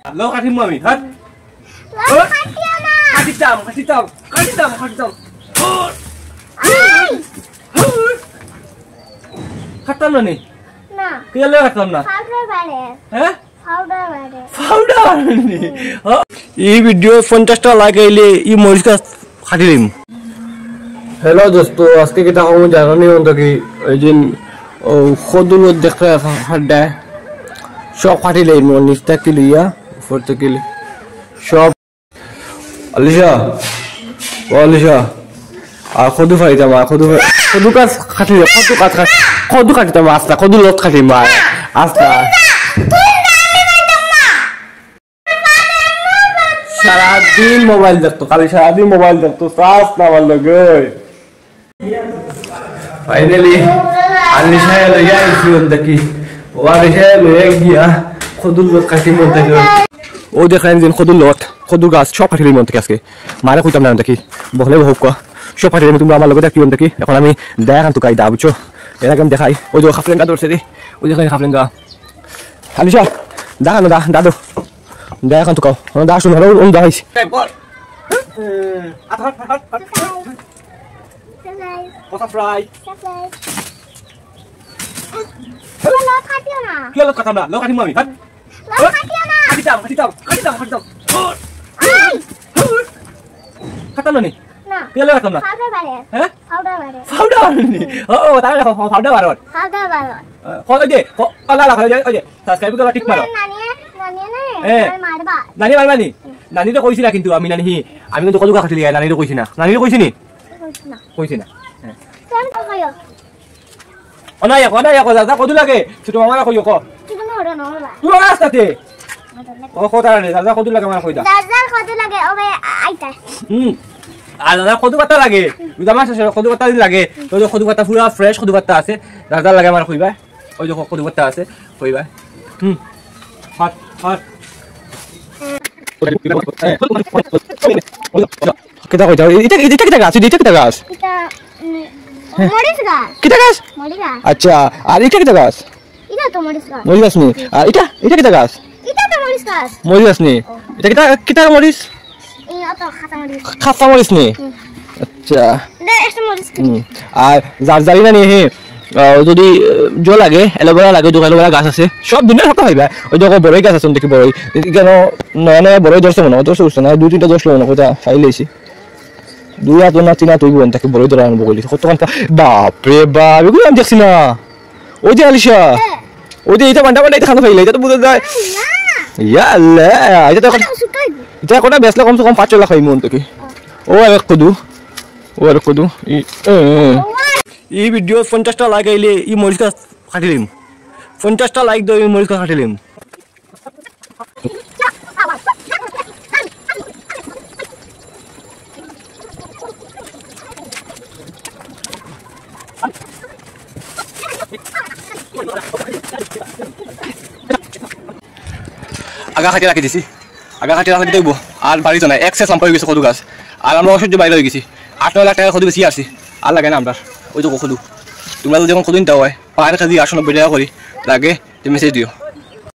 Lo katim mami, hat. Katim. Katam na ni? না Kaya lo katam na? Powder বাড়ে হ্যাঁ? Powder নি এই ভিডিও 50টা লাইক আইলে ই মরিচ গাছ কাটি দিম। হ্যালো দোস্ত, আজকে কিটা কম জানি হতো কি ওই দিন খদুল দেখতে হাড্ডা সব কাটি লই নিচ থেকে লিয়া উপর থেকে সব। আলিশা আর খদু ফাইতাম খদু গাছ কাটি খদু কাটিতাম আস্তা খদু লত কাটিম আস্তা। সারাদিন মোবাইল দেখতো, খালি সারাদিন মোবাইল দেখতো, চার্জ না মারলো গে। ফাইনালি আলিশায় লইয়া আইছি দেখি ও আলিশায় লইয়া গিয়া খদুর লত কাটি মন থেকে ও দেখেন যে খদুর গাছ সব কাটি মন থেকে আজকে মারে কইতাম না দেখি বকলে হোক কা সব কাটি তুমি আমার লগে দেখি দেখি। এখন আমি দেখান তো কাইদা বুঝছো, এর আগে আমি দেখাই। ওই যে খাফলেঙ্গা ধরছে রে, ওই দেখেন খাফলেঙ্গা। আলিশা দেখানো দাদু দেখান তো কাও দা শুন হলো ওই দেখাইছি। What's up, Fry? Lo katiu na. Kaya lo katam na, lo katim mami, hat. Lo katiu na. Katam. Katam na ni? না Kaya lo katam na? Powder বাড়ে হ্যাঁ? পাউডার বাড়ে Powder ni. Oh, tayo na powder barot. Powder বাড়ে Kaya oye, oye, subscribe ko tik maro. নানি Eh. না মারবা Nani marmani? Nani to কইছি না কিন্তু আমি নানি আমি কিন্তু কদু কাটলি নানি তো কইছি না। নানি তো কইছি নি? না কইছি না। কেন কইও অনায়া দাদা কদু লাগে ছোট মামারা কইও ক তুমি ওরে নরবা তুই রাস্তাতে ও কথা রে দাদা কদু লাগে আমার কইদা দাদার কত লাগে ওবে আইতা আর দাদা কদু পাতা লাগে দুটা মাস আছে কদু পাতা লাগে তো কদু পাতা পুরা ফ্রেশ কদু পাতা আছে দাদা লাগে আমার কইবা ওই যে কদু পাতা আছে কইবা হট কিটা কইতা এটা কিটা গাছ এটা মরিচ গাছ কিটা গাছ মরিচ গাছ আচ্ছা আর এটা কিটা গাছ এটা তো মরিচ গাছ মরিচ গাছ নি আর এটা কিটা গাছ এটা তো মরিচ গাছ মরিচ গাছ নি এটা কিটা মরিচ এই অত খাতা মরিচ নি আচ্ছা এটা একটা মরিচ আর জারি না নি হে যদি জল লাগে এলোভেরা লাগে দোকান এলোভেরা গাছ আছে সব দুনিয়া সব পাইবা ওই দেখো বড়ই গাছ আছে দেখি বড়ই কেন নয় বড়ই ধরছে মনে ধরছে উঠছে না 2-3টা দশ লো না কোথা খাইলেছি 2 হাত না 3 হাত হইব তাকে বড়ই ধরা আনবো বলি কতক্ষণ বাপরে বাপ এগুলো আমি দেখছি না। ওই যে আলিশা ওই যে এটা বান্ডা এটা খানো খাইলে এটা তো বুঝা যায় ইয়াল্লা এটা কোটা বেসলে কমসে কম 5 লাখ হই মন থেকে ও এক কদু এই ভিডিও 50টা লাইক আইলে ই মরিচ গাছ কাটি দিম 50টা লাইক দই মরিচ গাছ কাটি দিম। আগা খাটি রাখি দিছি দেব আর বাড়ি তো না এক্সেস লাম্প হয়ে গেছে কদু গাছ আর আমরা অসহ্য বাইরে হয়ে গেছি 8-9 লাখ টাকা কদু বেশি আসছি আর লাগে না আমরা ওই তো কদু তোমরা যখন কদু নিতে হয় 5 কেজি 890 টাকা করি লাগে তুমি মেসেজ দিও।